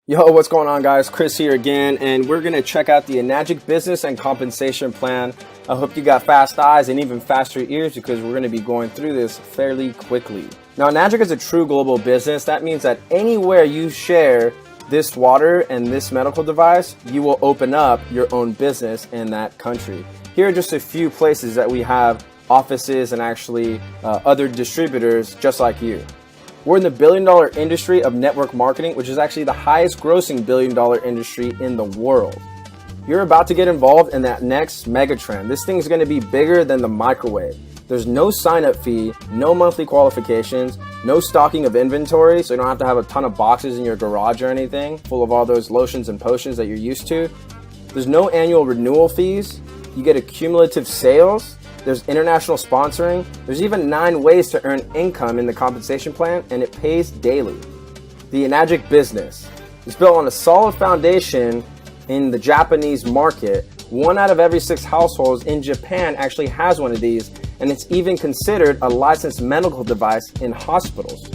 Yo, what's going on, guys? Chris here again, and we're going to check out the Enagic business and compensation plan. I hope you got fast eyes and even faster ears because we're going to be going through this fairly quickly. Now, Enagic is a true global business. That means that anywhere you share this water and this medical device, you will open up your own business in that country. Here are just a few places that we have offices and actually other distributors just like you. We're in the billion-dollar industry of network marketing, which is actually the highest grossing billion-dollar industry in the world. You're about to get involved in that next mega trend. This thing's going to be bigger than the microwave. There's no sign-up fee, no monthly qualifications, no stocking of inventory, so you don't have to have a ton of boxes in your garage or anything full of all those lotions and potions that you're used to. There's no annual renewal fees. You get accumulative sales. There's international sponsoring. There's even 9 ways to earn income in the compensation plan, and it pays daily. The Enagic business is built on a solid foundation in the Japanese market. 1 out of every 6 households in Japan actually has one of these, and it's even considered a licensed medical device in hospitals.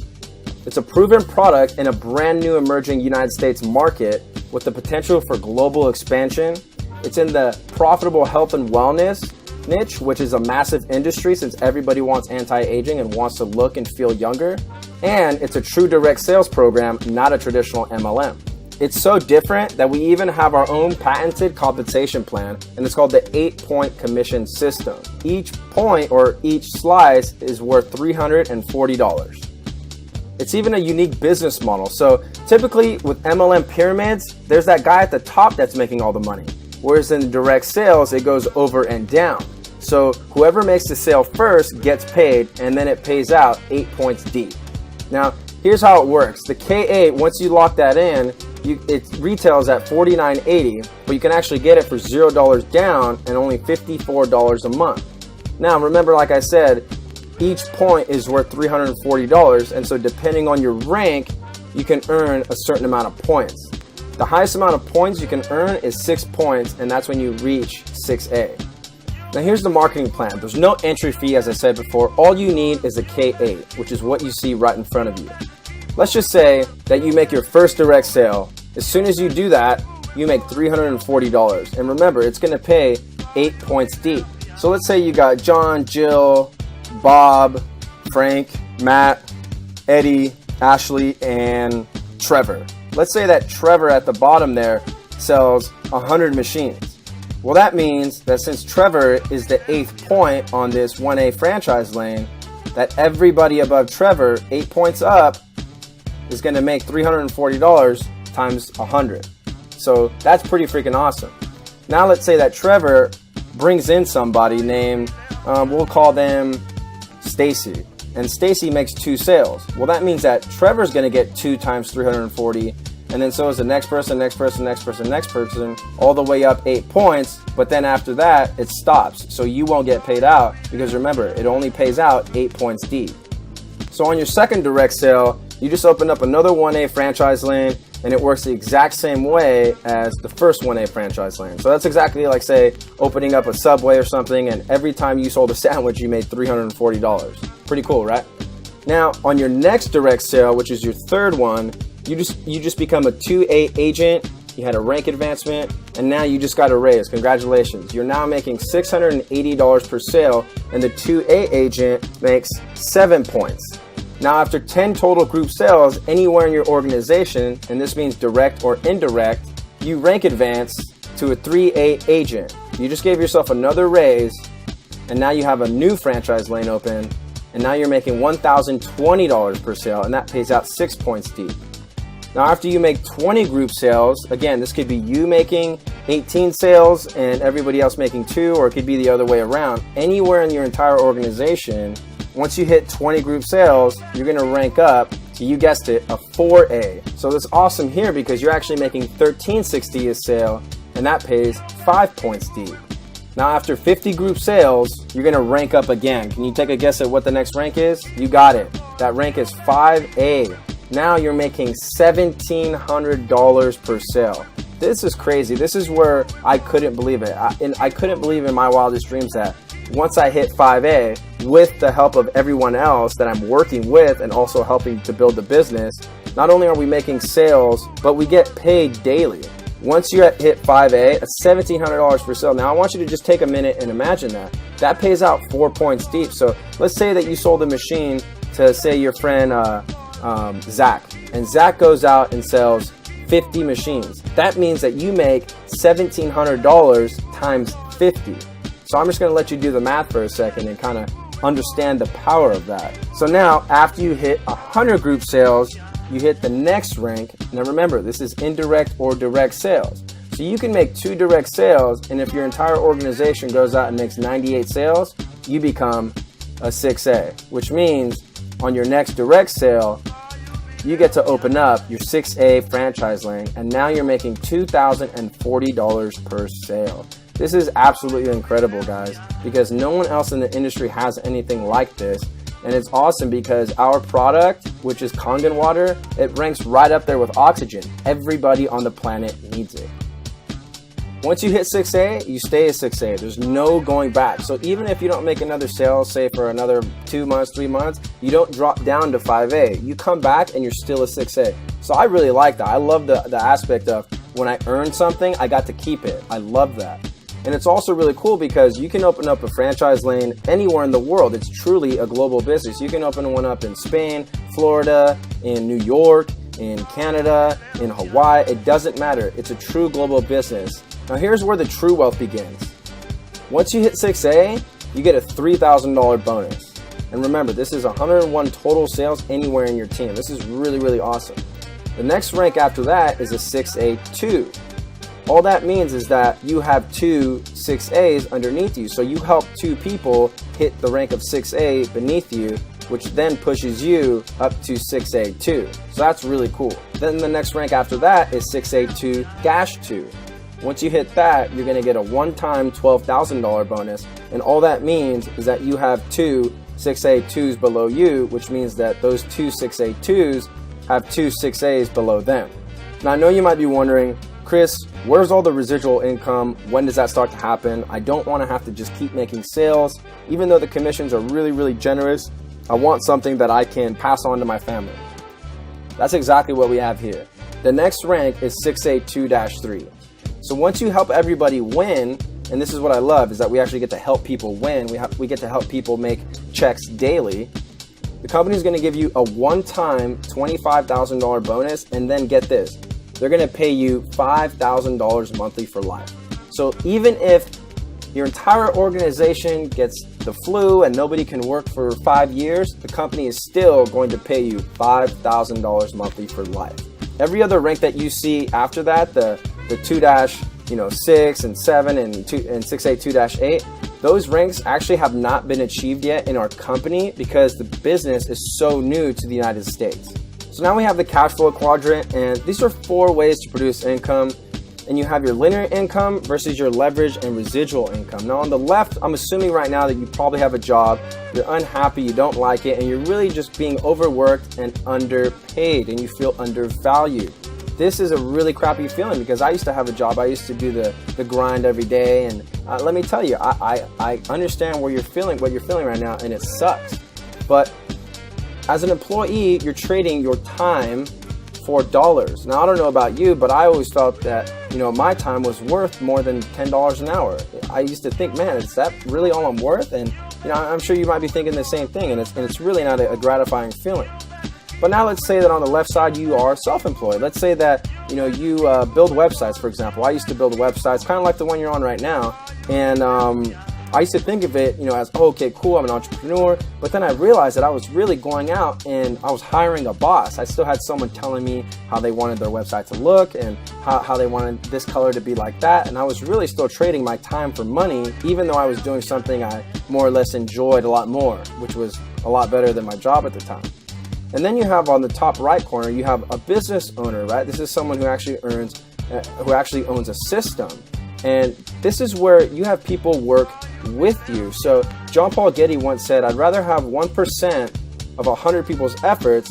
It's a proven product in a brand new emerging United States market with the potential for global expansion. It's in the profitable health and wellness niche, which is a massive industry since everybody wants anti-aging and wants to look and feel younger. And it's a true direct sales program, not a traditional MLM. It's so different that we even have our own patented compensation plan, and it's called the 8-point commission system. Each point or each slice is worth $340. It's even a unique business model. So typically with MLM pyramids, there's that guy at the top that's making all the money. Whereas in direct sales, it goes over and down. So whoever makes the sale first gets paid, and then it pays out 8 points deep. Now, here's how it works. The K8, once you lock that in, it retails at $49.80, but you can actually get it for $0 down and only $54 a month. Now, remember, like I said, each point is worth $340, and so depending on your rank, you can earn a certain amount of points. The highest amount of points you can earn is 6 points, and that's when you reach 6A. Now here's the marketing plan. There's no entry fee, as I said before. All you need is a K8, which is what you see right in front of you. Let's just say that you make your first direct sale. As soon as you do that, you make $340. And remember, it's going to pay 8 points deep. So let's say you got John, Jill, Bob, Frank, Matt, Eddie, Ashley, and Trevor. Let's say that Trevor at the bottom there sells 100 machines. Well, that means that since Trevor is the 8th point on this 1A franchise lane, that everybody above Trevor, 8 points up, is going to make $340 times 100. So that's pretty freaking awesome. Now let's say that Trevor brings in somebody named, we'll call them Stacy. And Stacy makes 2 sales. Well, that means that Trevor's going to get 2 times 340, and then so is the next person, next person, next person, next person, all the way up 8 points. But then after that, it stops. So you won't get paid out because remember, it only pays out 8 points deep. So on your second direct sale, you just open up another 1A franchise lane, and it works the exact same way as the first 1A franchise lane. So that's exactly like, say, opening up a Subway or something, and every time you sold a sandwich, you made $340. Pretty cool, right? Now, on your next direct sale, which is your third one, you just become a 2A agent, you had a rank advancement, and now you just got a raise. Congratulations. You're now making $680 per sale, and the 2A agent makes 7 points. Now, after 10 total group sales anywhere in your organization, and this means direct or indirect, you rank advance to a 3A agent. You just gave yourself another raise, and now you have a new franchise lane open, and now you're making $1,020 per sale, and that pays out 6 points deep. Now, after you make 20 group sales, again, this could be you making 18 sales and everybody else making 2, or it could be the other way around. Anywhere in your entire organization, once you hit 20 group sales, you're going to rank up to, you guessed it, a 4A. So that's awesome here because you're actually making $1,360 a sale, and that pays 5 points deep. Now, after 50 group sales, you're going to rank up again. Can you take a guess at what the next rank is? You got it. That rank is 5A. Now you're making $1,700 per sale. This is crazy. This is where I couldn't believe it. I couldn't believe in my wildest dreams that once I hit 5A, with the help of everyone else that I'm working with and also helping to build the business, not only are we making sales, but we get paid daily. Once you hit 5A, that's $1,700 per sale. Now I want you to just take a minute and imagine that. That pays out 4 points deep. So let's say that you sold a machine to, say, your friend Zach, and Zach goes out and sells 50 machines. That means that you make $1,700 times 50. So I'm just going to let you do the math for a second and kind of understand the power of that. So now after you hit 100 group sales, you hit the next rank. Now remember, this is indirect or direct sales. So you can make 2 direct sales, and if your entire organization goes out and makes 98 sales, you become a 6A, which means on your next direct sale, you get to open up your 6A franchise lane, and now you're making $2,040 per sale. This is absolutely incredible, guys, because no one else in the industry has anything like this. And it's awesome because our product, which is Kangen Water, it ranks right up there with oxygen. Everybody on the planet needs it. Once you hit 6A, you stay a 6A. There's no going back. So even if you don't make another sale, say for another 2 months, 3 months, you don't drop down to 5A. You come back and you're still a 6A. So I really like that. I love the aspect of when I earn something, I got to keep it. I love that. And it's also really cool because you can open up a franchise lane anywhere in the world. It's truly a global business. You can open one up in Spain, Florida, in New York, in Canada, in Hawaii. It doesn't matter. It's a true global business. Now here's where the true wealth begins. Once you hit 6A, you get a $3,000 bonus. And remember, this is 101 total sales anywhere in your team. This is really, really awesome. The next rank after that is a 6A2. All that means is that you have 2 6As underneath you. So you help 2 people hit the rank of 6A beneath you, which then pushes you up to 6A2. So that's really cool. Then the next rank after that is 6A2-2. Once you hit that, you're going to get a one-time $12,000 bonus. And all that means is that you have 2 6A2s below you, which means that those 2 6A2s have 2 6As below them. Now I know you might be wondering, Chris, where's all the residual income? When does that start to happen? I don't want to have to just keep making sales. Even though the commissions are really, really generous, I want something that I can pass on to my family. That's exactly what we have here. The next rank is 6A2-3. So once you help everybody win, and this is what I love, is that we actually get to help people win. We get to help people make checks daily. The company is going to give you a one-time $25,000 bonus, and then get this. They're going to pay you $5,000 monthly for life. So even if your entire organization gets the flu and nobody can work for 5 years, the company is still going to pay you $5,000 monthly for life. Every other rank that you see after that, the 2-6 and 7 and 6A2-8, those ranks actually have not been achieved yet in our company because the business is so new to the United States. So now we have the cash flow quadrant, and these are 4 ways to produce income. And you have your linear income versus your leverage and residual income. Now on the left, I'm assuming right now that you probably have a job, you're unhappy, you don't like it, and you're really just being overworked and underpaid, and you feel undervalued. This is a really crappy feeling because I used to have a job. I used to do the grind every day, and let me tell you, I understand what you're feeling right now, and it sucks. But as an employee, you're trading your time for dollars. Now I don't know about you, but I always felt that my time was worth more than $10 an hour. I used to think, man, is that really all I'm worth? And I'm sure you might be thinking the same thing, and it's really not a gratifying feeling. But now let's say that on the left side you are self-employed. Let's say that you build websites, for example. I used to build websites, kind of like the one you're on right now, and I used to think of it, as, oh, okay, cool, I'm an entrepreneur. But then I realized that I was really going out and I was hiring a boss. I still had someone telling me how they wanted their website to look and how they wanted this color to be like that. And I was really still trading my time for money, even though I was doing something I more or less enjoyed a lot more, which was a lot better than my job at the time. And then you have on the top right corner, you have a business owner, right? This is someone who actually owns a system. And this is where you have people work with you. So John Paul Getty once said, I'd rather have 1% of 100 people's efforts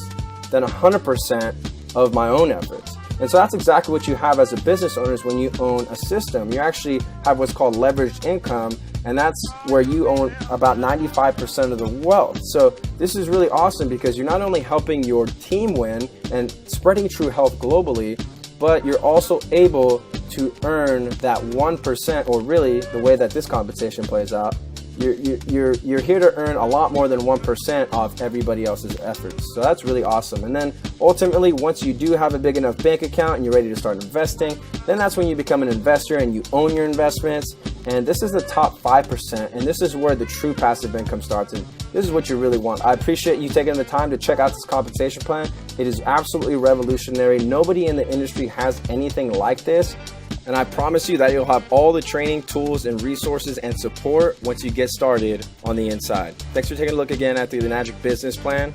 than 100% of my own efforts. And so that's exactly what you have as a business owner is when you own a system. You actually have what's called leveraged income, and that's where you own about 95% of the wealth. So this is really awesome because you're not only helping your team win and spreading true health globally, but you're also able to earn that 1%, or really the way that this compensation plays out, you're here to earn a lot more than 1% of everybody else's efforts. So that's really awesome. And then ultimately, once you do have a big enough bank account and you're ready to start investing, then that's when you become an investor and you own your investments. And this is the top 5%, and this is where the true passive income starts, and this is what you really want. I appreciate you taking the time to check out this compensation plan. It is absolutely revolutionary. Nobody in the industry has anything like this, and I promise you that you'll have all the training, tools, and resources and support once you get started on the inside. Thanks for taking a look again at the Enagic business plan.